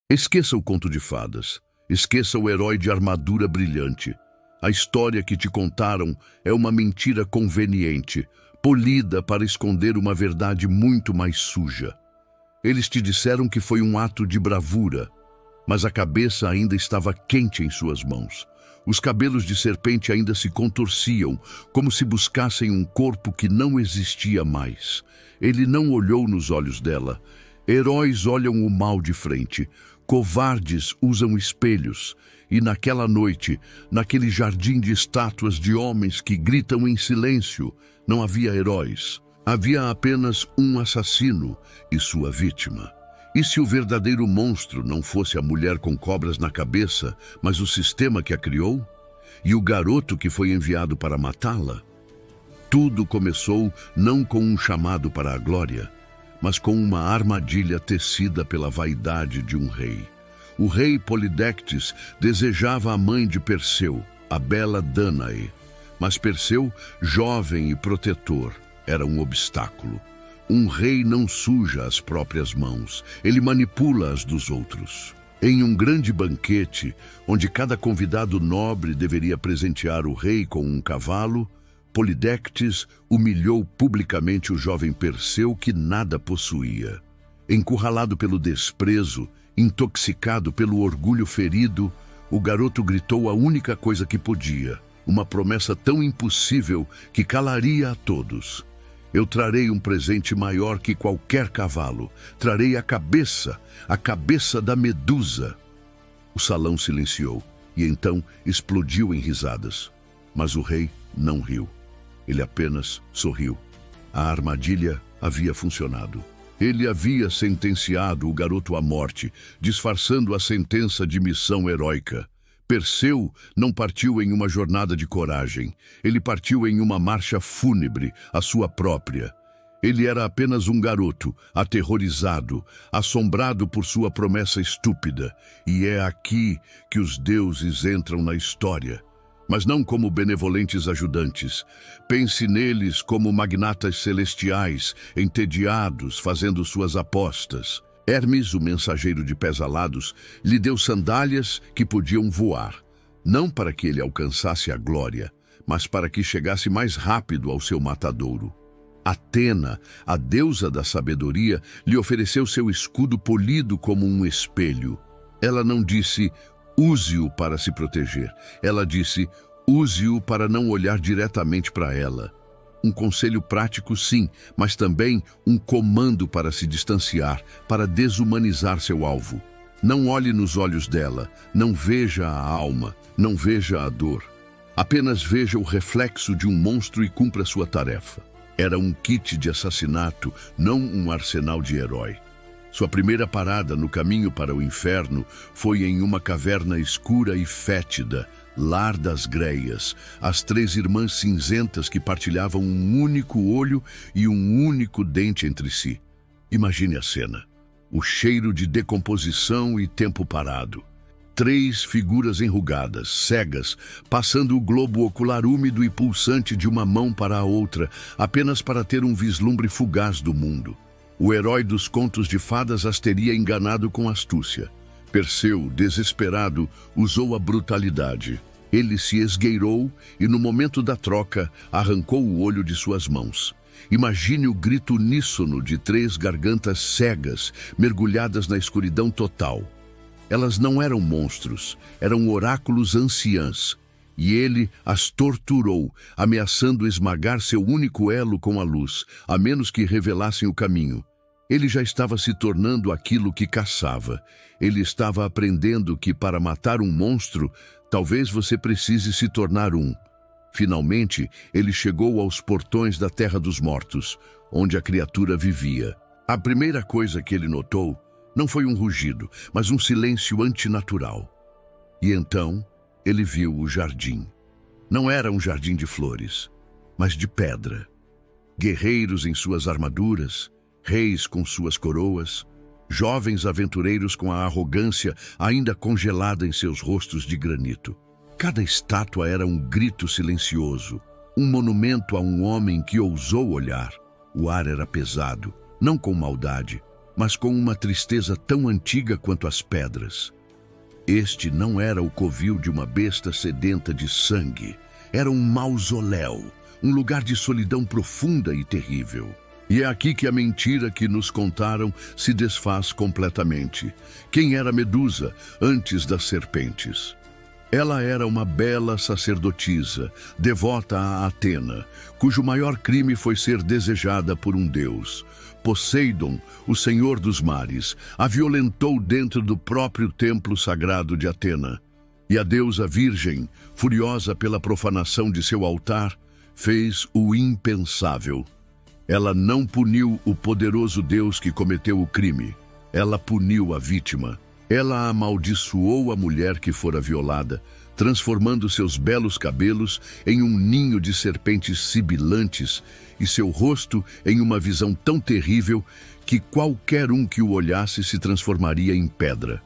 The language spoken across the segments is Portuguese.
Esqueça o conto de fadas. Esqueça o herói de armadura brilhante. A história que te contaram é uma mentira conveniente, polida para esconder uma verdade muito mais suja. Eles te disseram que foi um ato de bravura, mas a cabeça ainda estava quente em suas mãos. Os cabelos de serpente ainda se contorciam, como se buscassem um corpo que não existia mais. Ele não olhou nos olhos dela. Heróis olham o mal de frente. Covardes usam espelhos. E naquela noite, naquele jardim de estátuas de homens que gritam em silêncio, não havia heróis. Havia apenas um assassino e sua vítima. E se o verdadeiro monstro não fosse a mulher com cobras na cabeça, mas o sistema que a criou? E o garoto que foi enviado para matá-la? Tudo começou não com um chamado para a glória, mas com uma armadilha tecida pela vaidade de um rei. O rei Polidectes desejava a mãe de Perseu, a bela Danae. Mas Perseu, jovem e protetor, era um obstáculo. Um rei não suja as próprias mãos, ele manipula as dos outros. Em um grande banquete, onde cada convidado nobre deveria presentear o rei com um cavalo, Polidectes humilhou publicamente o jovem Perseu que nada possuía. Encurralado pelo desprezo, intoxicado pelo orgulho ferido, o garoto gritou a única coisa que podia, uma promessa tão impossível que calaria a todos. Eu trarei um presente maior que qualquer cavalo. Trarei a cabeça da Medusa. O salão silenciou e então explodiu em risadas. Mas o rei não riu. Ele apenas sorriu. A armadilha havia funcionado. Ele havia sentenciado o garoto à morte, disfarçando a sentença de missão heróica. Perseu não partiu em uma jornada de coragem. Ele partiu em uma marcha fúnebre, a sua própria. Ele era apenas um garoto, aterrorizado, assombrado por sua promessa estúpida. E é aqui que os deuses entram na história. Mas não como benevolentes ajudantes. Pense neles como magnatas celestiais, entediados, fazendo suas apostas. Hermes, o mensageiro de pés alados, lhe deu sandálias que podiam voar, não para que ele alcançasse a glória, mas para que chegasse mais rápido ao seu matadouro. Atena, a deusa da sabedoria, lhe ofereceu seu escudo polido como um espelho. Ela não disse, use-o para se proteger. Ela disse, use-o para não olhar diretamente para ela. Um conselho prático, sim, mas também um comando para se distanciar, para desumanizar seu alvo. Não olhe nos olhos dela, não veja a alma, não veja a dor. Apenas veja o reflexo de um monstro e cumpra sua tarefa. Era um kit de assassinato, não um arsenal de herói. Sua primeira parada no caminho para o inferno foi em uma caverna escura e fétida, lar das Greias, as três irmãs cinzentas que partilhavam um único olho e um único dente entre si. Imagine a cena. O cheiro de decomposição e tempo parado. Três figuras enrugadas, cegas, passando o globo ocular úmido e pulsante de uma mão para a outra, apenas para ter um vislumbre fugaz do mundo. O herói dos contos de fadas as teria enganado com astúcia. Perseu, desesperado, usou a brutalidade. Ele se esgueirou e, no momento da troca, arrancou o olho de suas mãos. Imagine o grito uníssono de três gargantas cegas, mergulhadas na escuridão total. Elas não eram monstros, eram oráculos anciãs. E ele as torturou, ameaçando esmagar seu único elo com a luz, a menos que revelassem o caminho. Ele já estava se tornando aquilo que caçava. Ele estava aprendendo que, para matar um monstro, talvez você precise se tornar um. Finalmente, ele chegou aos portões da Terra dos Mortos, onde a criatura vivia. A primeira coisa que ele notou não foi um rugido, mas um silêncio antinatural. E então, ele viu o jardim. Não era um jardim de flores, mas de pedra. Guerreiros em suas armaduras, reis com suas coroas, jovens aventureiros com a arrogância ainda congelada em seus rostos de granito. Cada estátua era um grito silencioso, um monumento a um homem que ousou olhar. O ar era pesado, não com maldade, mas com uma tristeza tão antiga quanto as pedras. Este não era o covil de uma besta sedenta de sangue. Era um mausoléu, um lugar de solidão profunda e terrível. E é aqui que a mentira que nos contaram se desfaz completamente. Quem era Medusa antes das serpentes? Ela era uma bela sacerdotisa, devota a Atena, cujo maior crime foi ser desejada por um deus. Poseidon, o senhor dos mares, a violentou dentro do próprio templo sagrado de Atena. E a deusa virgem, furiosa pela profanação de seu altar, fez o impensável. Ela não puniu o poderoso Deus que cometeu o crime. Ela puniu a vítima. Ela amaldiçoou a mulher que fora violada, transformando seus belos cabelos em um ninho de serpentes sibilantes e seu rosto em uma visão tão terrível que qualquer um que o olhasse se transformaria em pedra.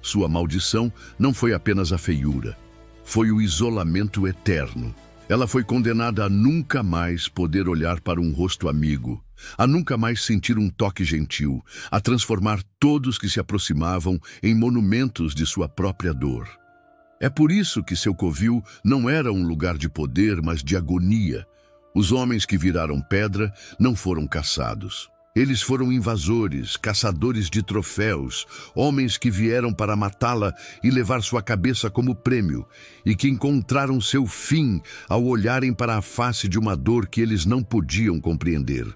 Sua maldição não foi apenas a feiura, foi o isolamento eterno. Ela foi condenada a nunca mais poder olhar para um rosto amigo, a nunca mais sentir um toque gentil, a transformar todos que se aproximavam em monumentos de sua própria dor. É por isso que seu covil não era um lugar de poder, mas de agonia. Os homens que viraram pedra não foram caçados. Eles foram invasores, caçadores de troféus, homens que vieram para matá-la e levar sua cabeça como prêmio, e que encontraram seu fim ao olharem para a face de uma dor que eles não podiam compreender.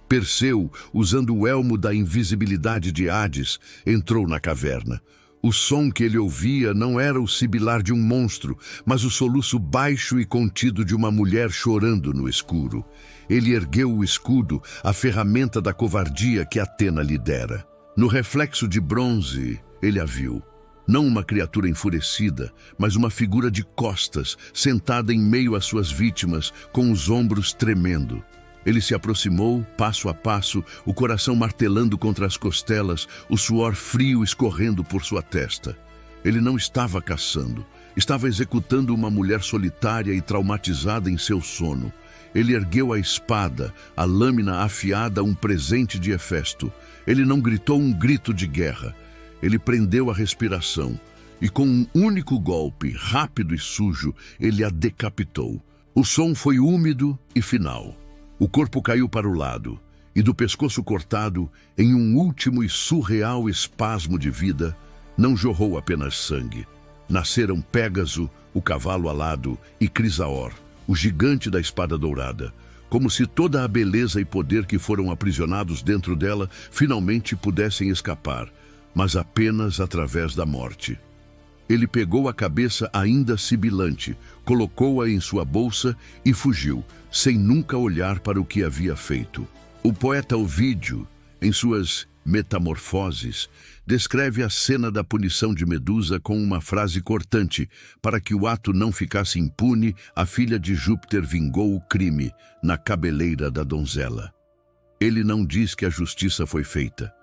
Perseu, usando o elmo da invisibilidade de Hades, entrou na caverna. O som que ele ouvia não era o sibilar de um monstro, mas o soluço baixo e contido de uma mulher chorando no escuro. Ele ergueu o escudo, a ferramenta da covardia que Atena lhe dera. No reflexo de bronze, ele a viu. Não uma criatura enfurecida, mas uma figura de costas, sentada em meio às suas vítimas, com os ombros tremendo. Ele se aproximou, passo a passo, o coração martelando contra as costelas, o suor frio escorrendo por sua testa. Ele não estava caçando, estava executando uma mulher solitária e traumatizada em seu sono. Ele ergueu a espada, a lâmina afiada, um presente de Hefesto. Ele não gritou um grito de guerra. Ele prendeu a respiração e, com um único golpe, rápido e sujo, ele a decapitou. O som foi úmido e final. O corpo caiu para o lado, e do pescoço cortado, em um último e surreal espasmo de vida, não jorrou apenas sangue. Nasceram Pégaso, o cavalo alado, e Crisaor, o gigante da espada dourada, como se toda a beleza e poder que foram aprisionados dentro dela finalmente pudessem escapar, mas apenas através da morte. Ele pegou a cabeça ainda sibilante, colocou-a em sua bolsa e fugiu, sem nunca olhar para o que havia feito. O poeta Ovídio, em suas Metamorfoses, descreve a cena da punição de Medusa com uma frase cortante: para que o ato não ficasse impune, a filha de Júpiter vingou o crime na cabeleira da donzela. Ele não diz que a justiça foi feita.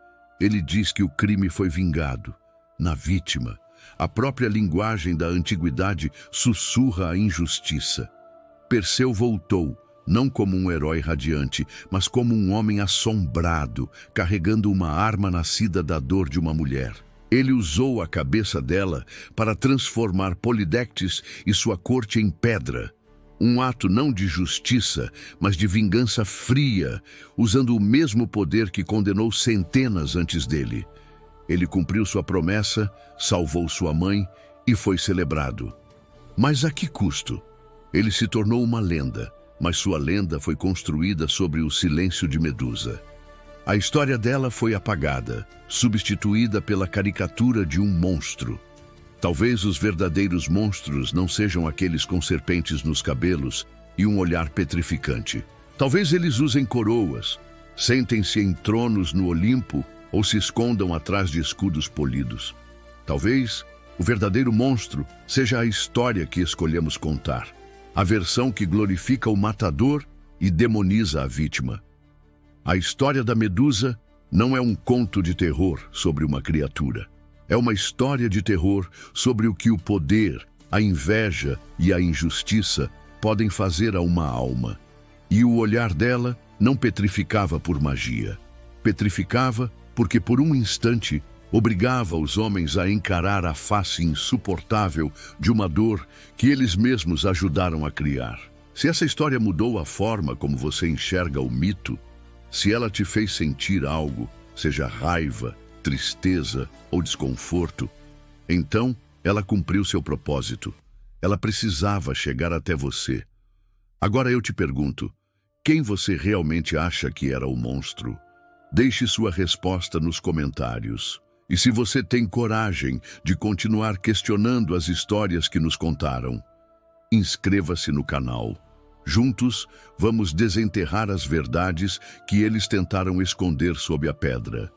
Ele diz que o crime foi vingado na vítima. A própria linguagem da antiguidade sussurra a injustiça. Perseu voltou, não como um herói radiante, mas como um homem assombrado, carregando uma arma nascida da dor de uma mulher. Ele usou a cabeça dela para transformar Polidectes e sua corte em pedra. Um ato não de justiça, mas de vingança fria, usando o mesmo poder que condenou centenas antes dele. Ele cumpriu sua promessa, salvou sua mãe e foi celebrado. Mas a que custo? Ele se tornou uma lenda, mas sua lenda foi construída sobre o silêncio de Medusa. A história dela foi apagada, substituída pela caricatura de um monstro. Talvez os verdadeiros monstros não sejam aqueles com serpentes nos cabelos e um olhar petrificante. Talvez eles usem coroas, sentem-se em tronos no Olimpo ou se escondam atrás de escudos polidos. Talvez o verdadeiro monstro seja a história que escolhemos contar, a versão que glorifica o matador e demoniza a vítima. A história da Medusa não é um conto de terror sobre uma criatura. É uma história de terror sobre o que o poder, a inveja e a injustiça podem fazer a uma alma. E o olhar dela não petrificava por magia. Petrificava porque por um instante obrigava os homens a encarar a face insuportável de uma dor que eles mesmos ajudaram a criar. Se essa história mudou a forma como você enxerga o mito, se ela te fez sentir algo, seja raiva, tristeza ou desconforto, então ela cumpriu seu propósito. Ela precisava chegar até você. Agora eu te pergunto, quem você realmente acha que era o monstro? Deixe sua resposta nos comentários. E se você tem coragem de continuar questionando as histórias que nos contaram, inscreva-se no canal. Juntos, vamos desenterrar as verdades que eles tentaram esconder sob a pedra.